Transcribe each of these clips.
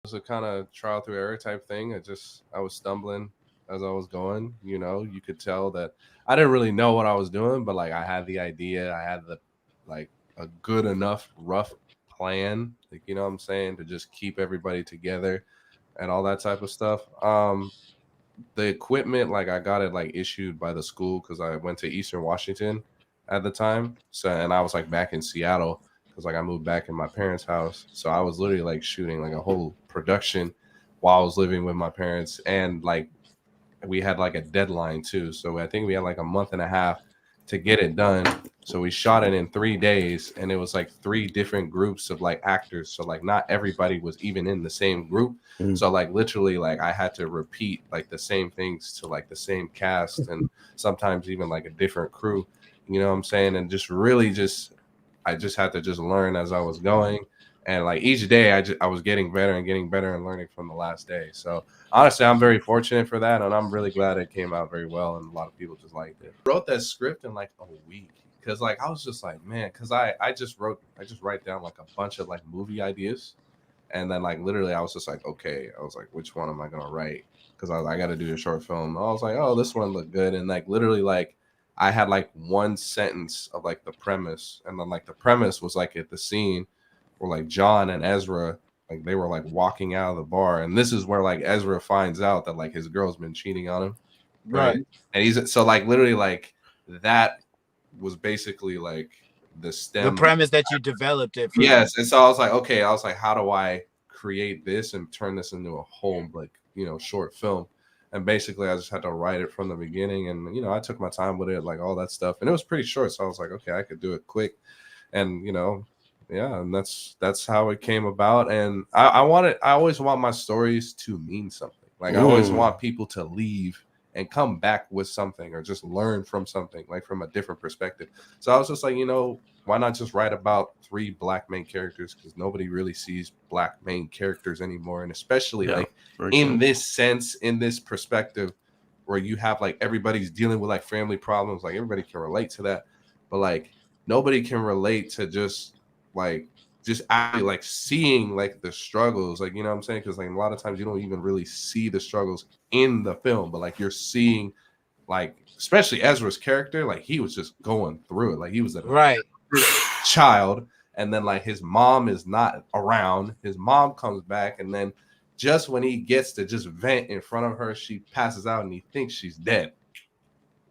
was a kind of trial through error type thing. I was stumbling as I was going. You could tell that I didn't really know what I was doing, but like I had the idea, I had the like a good enough rough plan, like what I'm saying, to just keep everybody together and all that type of stuff. The equipment, like I got it like issued by the school because I went to Eastern Washington at the time. So and I was like back in Seattle because like I moved back in my parents' house. So I was literally like shooting like a whole production while I was living with my parents, and like we had like a deadline too. So I think we had like a month and a half to get it done. So we shot it in 3 days, and it was like three different groups of like actors. So like not everybody was even in the same group. Mm. So like literally like I had to repeat like the same things to like the same cast, and sometimes even like a different crew. You know what I'm saying? And just really just I just had to just learn as I was going. And like each day I was getting better and getting better and learning from the last day. So honestly, I'm very fortunate for that, and I'm really glad it came out very well, and a lot of people just liked it. Wrote that script in like a week because like I was just like, man, because I just write down like a bunch of like movie ideas, and then like literally I was just like, okay, I was like, which one am I gonna write? Because I got to do a short film. I was like, oh, this one looked good, and like literally like I had like one sentence of like the premise, and then like the premise was like at the scene where like John and Ezra, like they were like walking out of the bar, and this is where like Ezra finds out that like his girl's been cheating on him, right? And he's so like literally like that was basically like the The stem premise that you developed it from. Yes, and so I was like, okay, I was like, how do I create this and turn this into a whole like short film? And basically, I just had to write it from the beginning, and I took my time with it, like all that stuff, and it was pretty short. So I was like, okay, I could do it quick, and yeah, and that's how it came about. And I always want my stories to mean something. Like I always want people to leave and come back with something, or just learn from something, like from a different perspective. So I was just like, why not just write about 3 black main characters? Because nobody really sees black main characters anymore, and especially like in this sense, in this perspective, where you have like everybody's dealing with like family problems. Like everybody can relate to that, but like nobody can relate to just actually like seeing like the struggles, like what I'm saying, because like a lot of times you don't even really see the struggles in the film, but like you're seeing like especially Ezra's character, like he was just going through it, like he was a child, and then like his mom is not around, his mom comes back, and then just when he gets to just vent in front of her, she passes out and he thinks she's dead.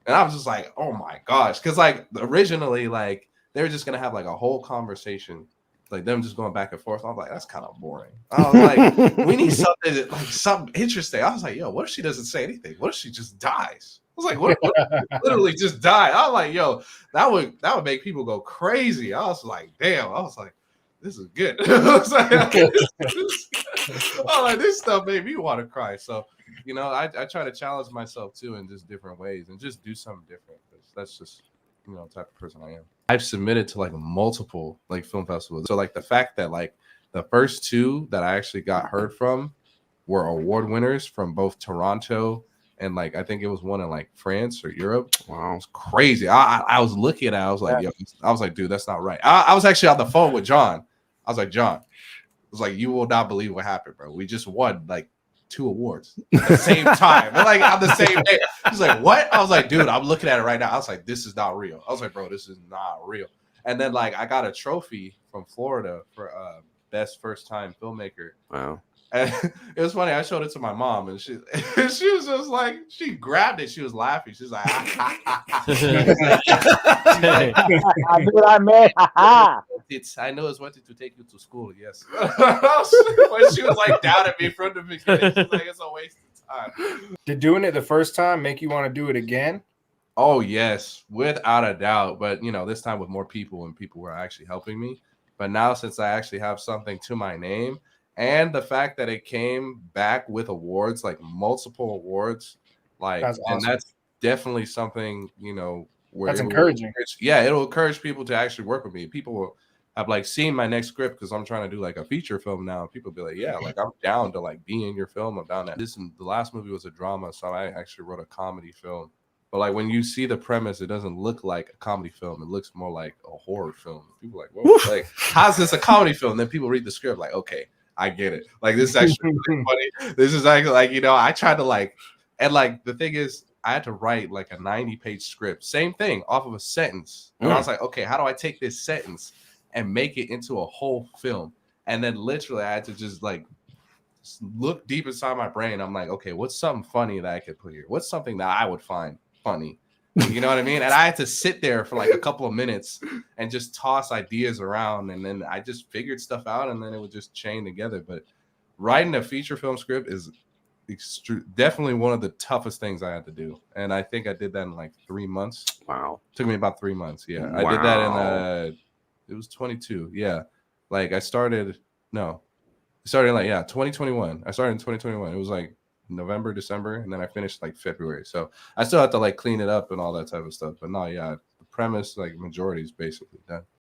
And I was just like, oh my gosh, because like originally like they were just gonna have like a whole conversation, like them just going back and forth. I was like, that's kind of boring. I was like, we need something interesting. I was like, yo, what if she doesn't say anything? What if she just dies? I was like, what if literally just die? I was like, yo, that would make people go crazy. I was like, damn. I was like, this is good. I was like, this stuff made me want to cry. So, I try to challenge myself too in just different ways and just do something different. That's just the type of person I am. I've submitted to like multiple like film festivals. So like the fact that like the first 2 that I actually got heard from were award winners from both Toronto and like I think it was one in like France or Europe. Wow, it's crazy. I was looking at it, I was like, yo, I was like, dude, that's not right. I was actually on the phone with John. I was like, John, I was like, you will not believe what happened, bro. We just won like 2 awards at the same time. And like on the same day. He's like, what? I was like, dude, I'm looking at it right now. I was like, this is not real. I was like, bro, this is not real. And then like I got a trophy from Florida for best first time filmmaker. Wow. And it was funny. I showed it to my mom, and she was just like, she grabbed it. She was laughing. She's like, I knew what I meant. I know it's wanted to take you to school. Yes. But she was like down at me in front of me. She's like, it's a waste of time. Did doing it the first time make you want to do it again? Oh yes, without a doubt. But this time with more people, and people were actually helping me. But now since I actually have something to my name, and the fact that it came back with awards, like multiple awards, like that's awesome. And that's definitely something, where that's encouraging. It'll encourage people to actually work with me. People will have like seen my next script because I'm trying to do like a feature film now. People be like, yeah, like I'm down to like be in your film. I'm down to this. The last movie was a drama, so I actually wrote a comedy film. But like when you see the premise, it doesn't look like a comedy film. It looks more like a horror film. People are like, whoa, like how's this a comedy film? And then people read the script like, okay, I get it. Like this is actually really funny. This is actually like, you know, I tried to like, and like the thing is, I had to write like a 90-page script, same thing off of a sentence. And I was like, okay, how do I take this sentence and make it into a whole film? And then literally I had to just like look deep inside my brain. I'm like, okay, what's something funny that I could put here? What's something that I would find funny? You know what I mean? And I had to sit there for like a couple of minutes and just toss ideas around. And then I just figured stuff out and then it would just chain together. But writing a feature film script is definitely one of the toughest things I had to do. And I think I did that in like 3 months. Wow. Took me about 3 months. Yeah. Wow. I did that in, it was 22. Yeah. Like I started in like, 2021. I started in 2021. It was like November, December, and then I finished like February. So I still have to like clean it up and all that type of stuff. But no, yeah, the premise, like majority is basically done.